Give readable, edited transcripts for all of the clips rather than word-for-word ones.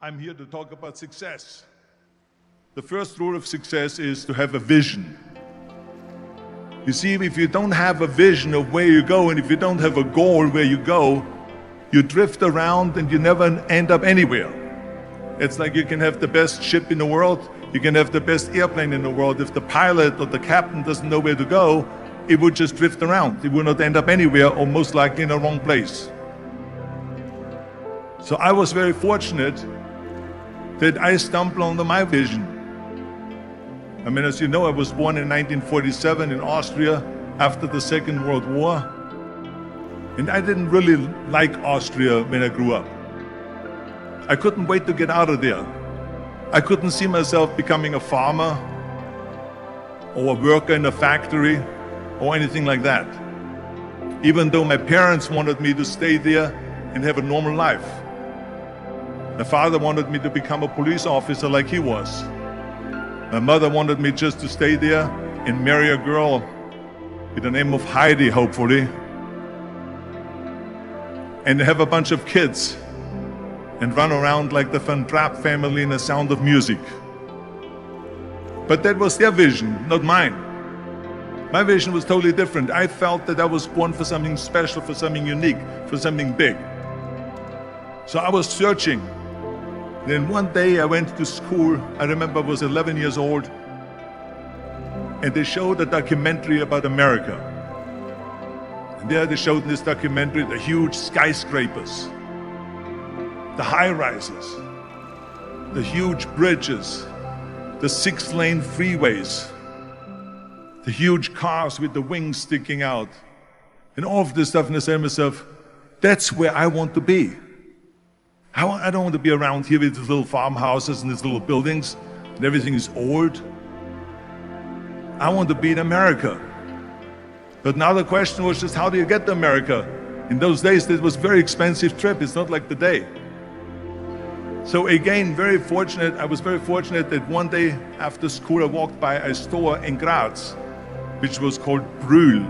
I'm here to talk about success. The first rule of success is to have a vision. You see, if you don't have a vision of where you go, and if you don't have a goal where you go, you drift around and you never end up anywhere. It's like you can have the best ship in the world, you can have the best airplane in the world. If the pilot or the captain doesn't know where to go, it would just drift around. It would not end up anywhere, or most likely in the wrong place. So I was very fortunate that I stumbled onto my vision. I mean, as you know, I was born in 1947 in Austria after the Second World War. And I didn't really like Austria when I grew up. I couldn't wait to get out of there. I couldn't see myself becoming a farmer or a worker in a factory or anything like that. Even though my parents wanted me to stay there and have a normal life. My father wanted me to become a police officer like he was. My mother wanted me just to stay there and marry a girl with the name of Heidi, hopefully, and have a bunch of kids and run around like the Van Trapp family in The Sound of Music. But that was their vision, not mine. My vision was totally different. I felt that I was born for something special, for something unique, for something big. So I was searching. Then one day I went to school. I remember I was 11 years old, and they showed a documentary about America. And there they showed in this documentary the huge skyscrapers, the high-rises, the huge bridges, the 6-lane freeways, the huge cars with the wings sticking out, and all of this stuff. And I said to myself, that's where I want to be. I don't want to be around here with these little farmhouses and these little buildings, and everything is old. I want to be in America. But now the question was just, how do you get to America? In those days, it was a very expensive trip. It's not like today. So again, I was very fortunate that one day after school, I walked by a store in Graz, which was called Brühl.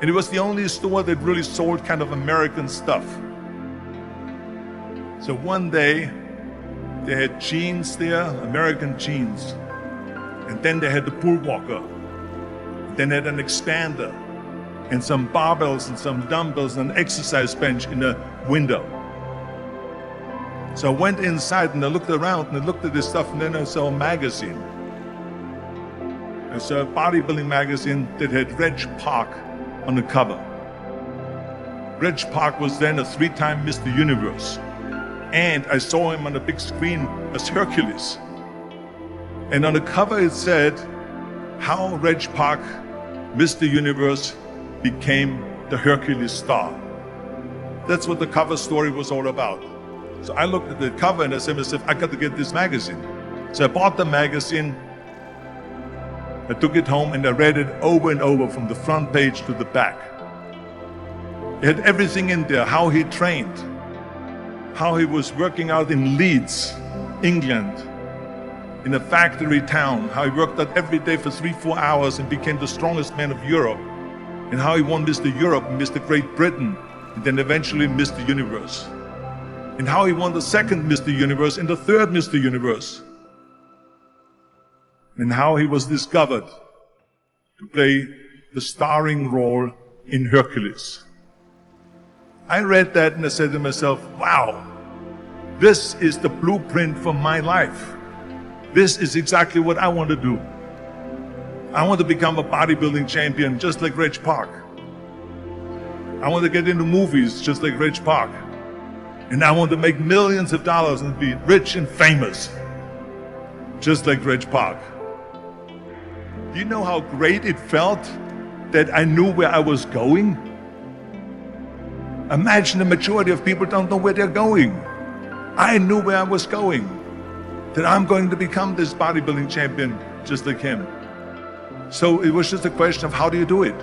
And it was the only store that really sold kind of American stuff. So one day, they had jeans there, American jeans. And then they had the pool walker. Then they had an expander, and some barbells and some dumbbells and an exercise bench in a window. So I went inside and I looked around and I looked at this stuff, and then I saw a magazine. I saw a bodybuilding magazine that had Reg Park on the cover. Reg Park was then a 3-time Mr. Universe. And I saw him on the big screen as Hercules. And on the cover it said, how Reg Park, Mr. Universe, became the Hercules star. That's what the cover story was all about. So I looked at the cover and I said to myself, I got to get this magazine. So I bought the magazine, I took it home and I read it over and over from the front page to the back. It had everything in there, how he trained, how he was working out in Leeds, England, in a factory town, how he worked out every day for 3-4 hours and became the strongest man of Europe, and how he won Mr. Europe and Mr. Great Britain, and then eventually Mr. Universe, and how he won the second Mr. Universe and the third Mr. Universe, and how he was discovered to play the starring role in Hercules. I read that and I said to myself, wow, this is the blueprint for my life. This is exactly what I want to do. I want to become a bodybuilding champion just like Reg Park. I want to get into movies just like Reg Park. And I want to make millions of dollars and be rich and famous just like Reg Park. Do you know how great it felt that I knew where I was going? Imagine the majority of people don't know where they're going. I knew where I was going, that I'm going to become this bodybuilding champion just like him. So it was just a question of how do you do it?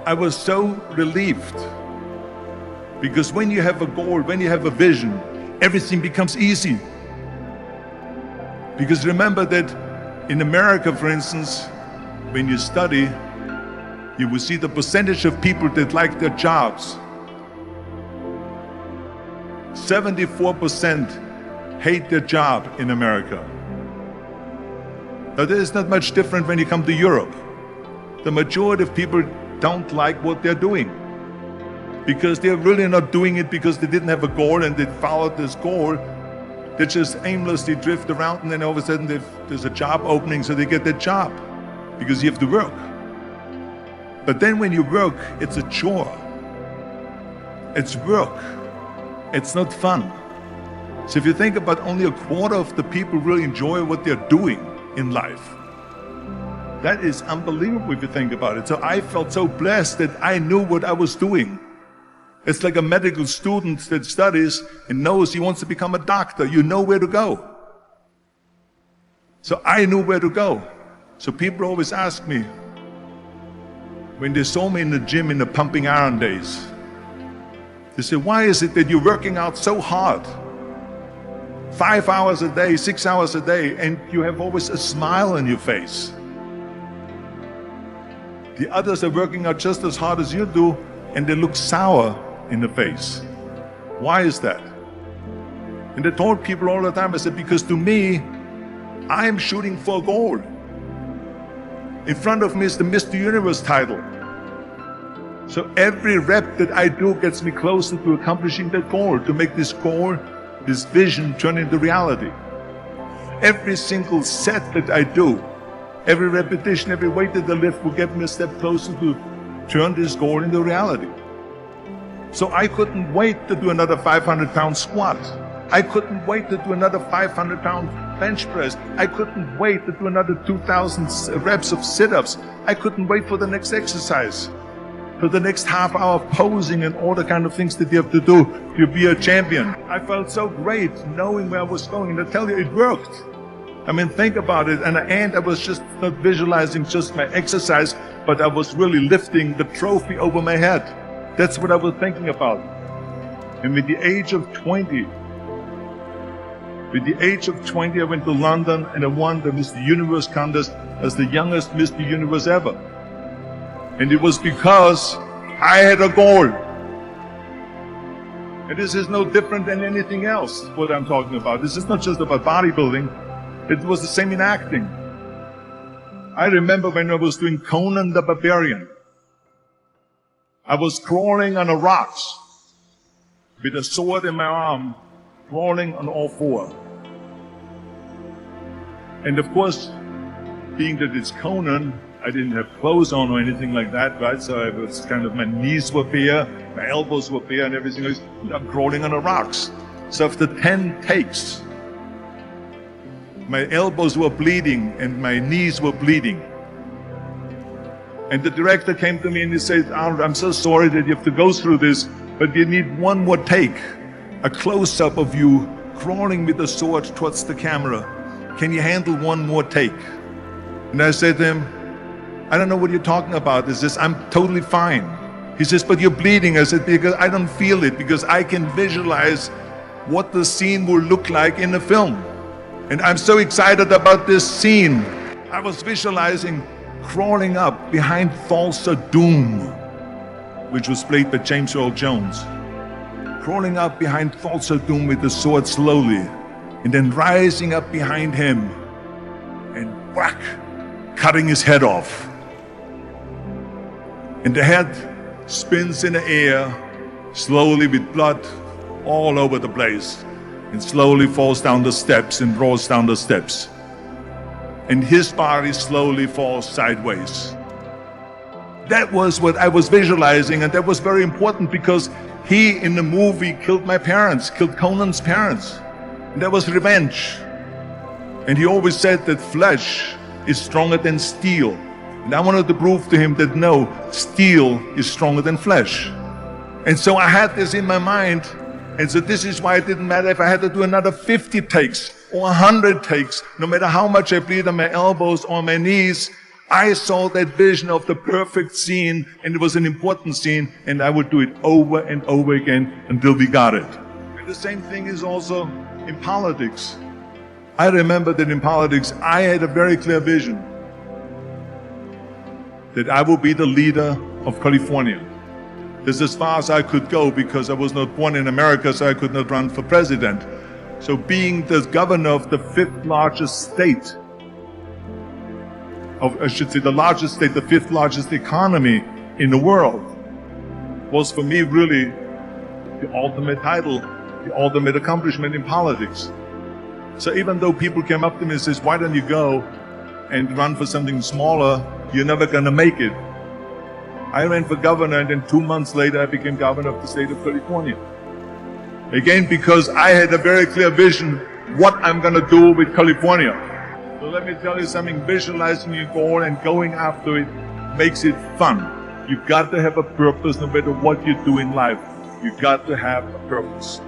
I was so relieved, because when you have a goal, when you have a vision, everything becomes easy. Because remember that in America, for instance, when you study, you will see the percentage of people that like their jobs. 74% hate their job in America. Now, there is not much different when you come to Europe. The majority of people don't like what they're doing because they're really not doing it because they didn't have a goal and they followed this goal. They just aimlessly drift around, and then all of a sudden there's a job opening, so they get that job because you have to work. But then when you work, it's a chore. It's work. It's not fun. So if you think about, only a quarter of the people really enjoy what they're doing in life. That is unbelievable if you think about it. So I felt so blessed that I knew what I was doing. It's like a medical student that studies and knows he wants to become a doctor. You know where to go. So I knew where to go. So people always ask me, when they saw me in the gym in the pumping iron days, they say, why is it that you're working out so hard? 5 hours a day, 6 hours a day, and you have always a smile on your face. The others are working out just as hard as you do, and they look sour in the face. Why is that? And I told people all the time, I said, because to me, I'm shooting for a goal. In front of me is the Mr. Universe title. So every rep that I do gets me closer to accomplishing that goal, to make this goal, this vision, turn into reality. Every single set that I do, every repetition, every weight that I lift will get me a step closer to turn this goal into reality. So I couldn't wait to do another 500-pound squat. I couldn't wait to do another 500-pound bench press. I couldn't wait to do another 2,000 reps of sit-ups. I couldn't wait for the next exercise, for the next half hour of posing and all the kind of things that you have to do to be a champion. I felt so great knowing where I was going, and I tell you, it worked. I mean, think about it. And at the end, I was just not visualizing just my exercise, but I was really lifting the trophy over my head. That's what I was thinking about. And with the age of 20, I went to London and I won the Mr. Universe contest as the youngest Mr. Universe ever. And it was because I had a goal. And this is no different than anything else, what I'm talking about. This is not just about bodybuilding. It was the same in acting. I remember when I was doing Conan the Barbarian. I was crawling on the rocks with a sword in my arm, crawling on all four. And of course, being that it's Conan, I didn't have clothes on or anything like that, right? So I was kind of, my knees were bare, my elbows were bare and everything else. I'm crawling on the rocks. So after 10 takes, my elbows were bleeding and my knees were bleeding. And the director came to me and he said, Arnold, I'm so sorry that you have to go through this, but you need one more take, a close-up of you crawling with the sword towards the camera. Can you handle one more take? And I said to him, I don't know what you're talking about. He says, I'm totally fine. He says, but you're bleeding. I said, because I don't feel it, because I can visualize what the scene will look like in the film. And I'm so excited about this scene. I was visualizing crawling up behind Thulsa Doom, which was played by James Earl Jones. Crawling up behind Thulsa Doom with the sword slowly, and then rising up behind him and whack, cutting his head off. And the head spins in the air, slowly with blood all over the place, and slowly falls down the steps and rolls down the steps. And his body slowly falls sideways. That was what I was visualizing, and that was very important because he, in the movie, killed my parents, killed Conan's parents. And that was revenge. And he always said that flesh is stronger than steel. And I wanted to prove to him that no, steel is stronger than flesh. And so I had this in my mind. And so this is why it didn't matter if I had to do another 50 takes or 100 takes, no matter how much I bleed on my elbows or my knees. I saw that vision of the perfect scene, and it was an important scene, and I would do it over and over again until we got it. And the same thing is also in politics. I remember that in politics, I had a very clear vision that I will be the leader of California. This is as far as I could go because I was not born in America, so I could not run for president. So being the governor of the fifth largest state, I should say the largest state, the fifth largest economy in the world, was for me really the ultimate title, the ultimate accomplishment in politics. So even though people came up to me and says, why don't you go and run for something smaller, you're never gonna make it. I ran for governor, and then 2 months later I became governor of the state of California. Again, because I had a very clear vision what I'm gonna do with California. So let me tell you something, visualizing your goal and going after it makes it fun. You've got to have a purpose no matter what you do in life. You've got to have a purpose.